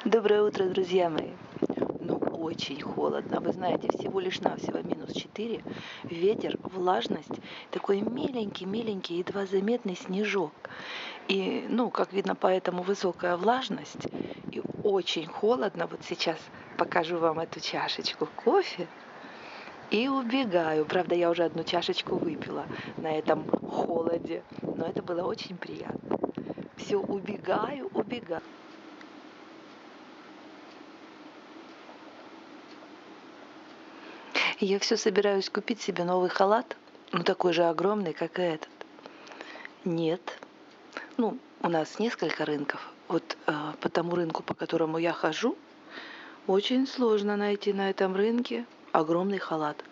Доброе утро, друзья мои. Ну, очень холодно. Вы знаете, всего лишь навсего -4. Ветер, влажность, такой меленький, едва заметный снежок. И, ну, как видно, поэтому высокая влажность. И очень холодно. Вот сейчас покажу вам эту чашечку кофе. И убегаю. Правда, я уже одну чашечку выпила на этом холоде. Но это было очень приятно. Все, убегаю. И я все собираюсь купить себе новый халат, ну такой же огромный, как и этот. Нет. Ну, у нас несколько рынков. Вот по тому рынку, по которому я хожу, очень сложно найти на этом рынке огромный халат.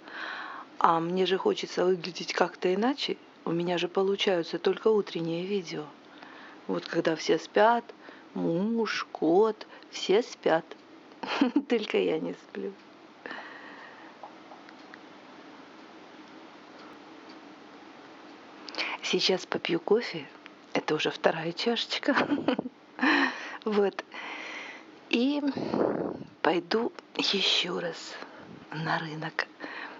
А мне же хочется выглядеть как-то иначе. У меня же получаются только утренние видео. Вот когда все спят, муж, кот, все спят. Только я не сплю. Сейчас попью кофе. Это уже вторая чашечка. Вот. И пойду еще раз на рынок.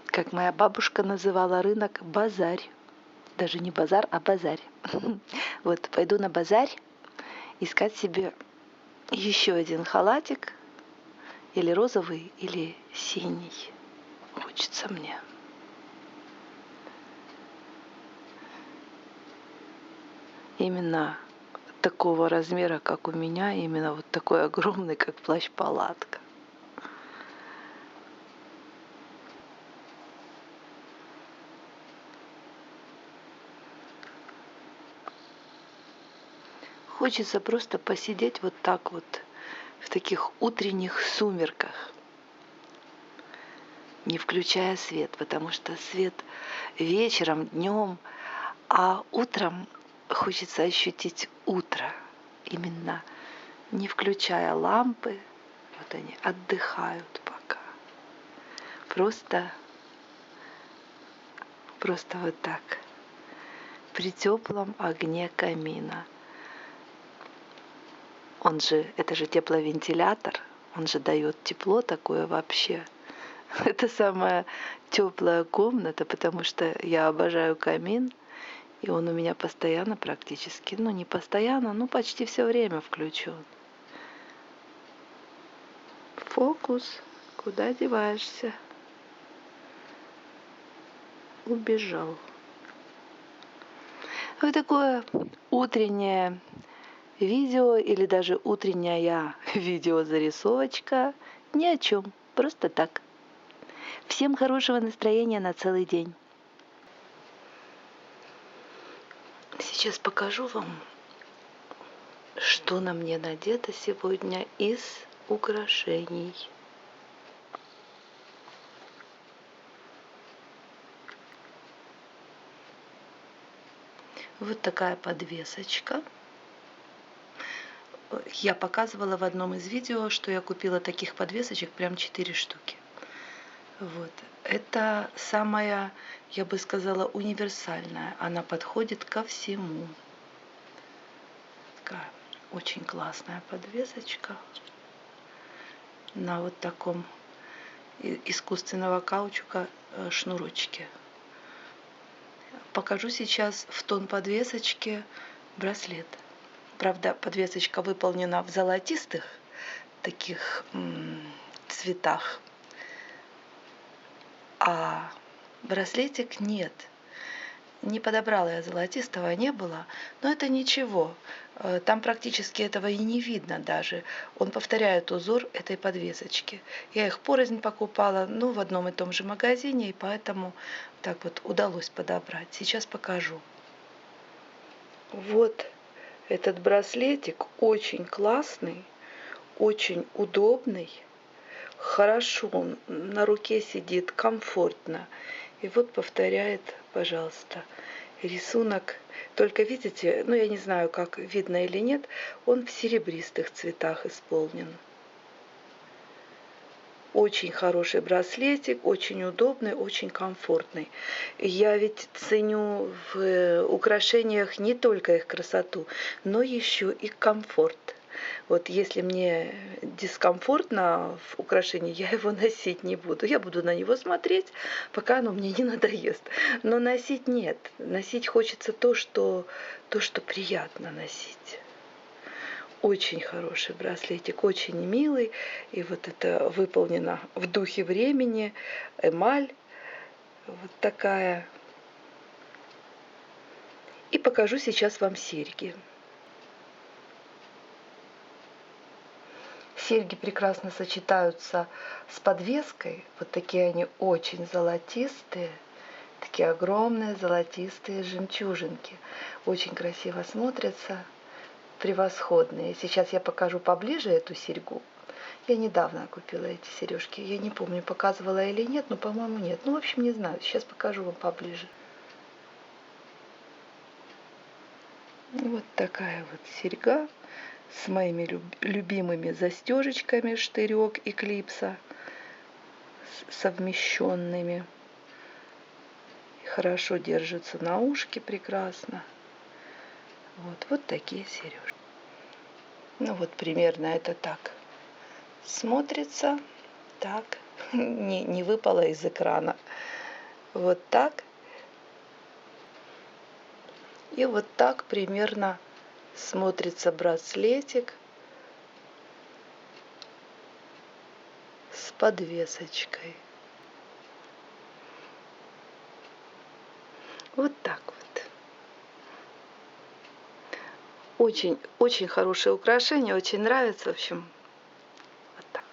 Как моя бабушка называла рынок, базарь. Даже не базар, а базарь. Вот, пойду на базарь искать себе еще один халатик. Или розовый, или синий. Хочется мне. Именно такого размера, как у меня, именно вот такой огромный, как плащ-палатка. Хочется просто посидеть вот так вот в таких утренних сумерках, не включая свет, потому что свет вечером, днем, а утром хочется ощутить утро, именно не включая лампы, вот они отдыхают пока. Просто вот так, при теплом огне камина. Это же тепловентилятор, он же дает тепло такое вообще. Это самая теплая комната, потому что я обожаю камин, и он у меня постоянно практически, ну не постоянно, но почти все время включен. Фокус, куда деваешься? Убежал. Вот такое утреннее видео или даже утренняя видеозарисовочка ни о чем, просто так. Всем хорошего настроения на целый день. Сейчас покажу вам, что на мне надето сегодня из украшений. Вот такая подвесочка. Я показывала в одном из видео, что я купила таких подвесочек прям 4 штуки. Вот. Это самая, я бы сказала, универсальная. Она подходит ко всему. Такая очень классная подвесочка на вот таком искусственного каучука шнурочке. Покажу сейчас в тон подвесочки браслет. Правда, подвесочка выполнена в золотистых таких цветах, а браслетик нет. Не подобрала я золотистого, не было, но это ничего. Там практически этого и не видно даже. Он повторяет узор этой подвесочки. Я их порознь покупала, в одном и том же магазине, и поэтому так вот удалось подобрать. Сейчас покажу. Вот этот браслетик очень классный, очень удобный, хорошо он на руке сидит, комфортно. И вот повторяет, пожалуйста, рисунок. Только видите, я не знаю, как видно или нет, он в серебристых цветах исполнен. Очень хороший браслетик, очень удобный, очень комфортный. Я ведь ценю в украшениях не только их красоту, но еще и комфорт. Вот если мне дискомфортно в украшении, я его носить не буду. Я буду на него смотреть, пока оно мне не надоест. Но носить нет. Носить хочется то, что приятно носить. Очень хороший браслетик, очень милый. И вот это выполнено в духе времени. Эмаль вот такая. И покажу сейчас вам серьги. Серьги прекрасно сочетаются с подвеской. Вот такие они очень золотистые. Такие огромные золотистые жемчужинки. Очень красиво смотрятся. Превосходные. Сейчас я покажу поближе эту серьгу. Я недавно купила эти сережки. Я не помню, показывала или нет, но, по-моему, нет. Ну, в общем, не знаю. Сейчас покажу вам поближе. Вот такая вот серьга с моими любимыми застежечками, штырек и клипса совмещенными. Хорошо держится на ушке прекрасно. Вот такие сережки. Ну вот примерно это так смотрится. Так, не выпало из экрана. Вот так. И вот так примерно смотрится браслетик с подвесочкой. Вот так вот. Очень, очень хорошее украшение, очень нравится, в общем. Вот так.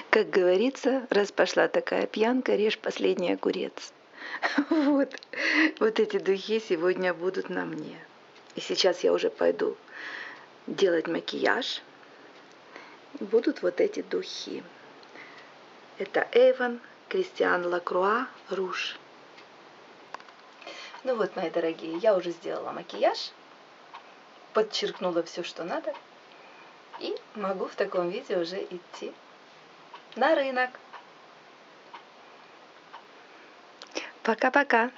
Как говорится, раз пошла такая пьянка, режь последний огурец. Вот эти духи сегодня будут на мне. И сейчас я уже пойду делать макияж. Будут вот эти духи. Это Avon Christian Lacroix Rouge. Ну вот, мои дорогие, я уже сделала макияж. Подчеркнула все, что надо. И могу в таком виде уже идти на рынок. Пока-пока.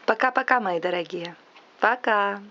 Пока-пока, мои дорогие. Пока.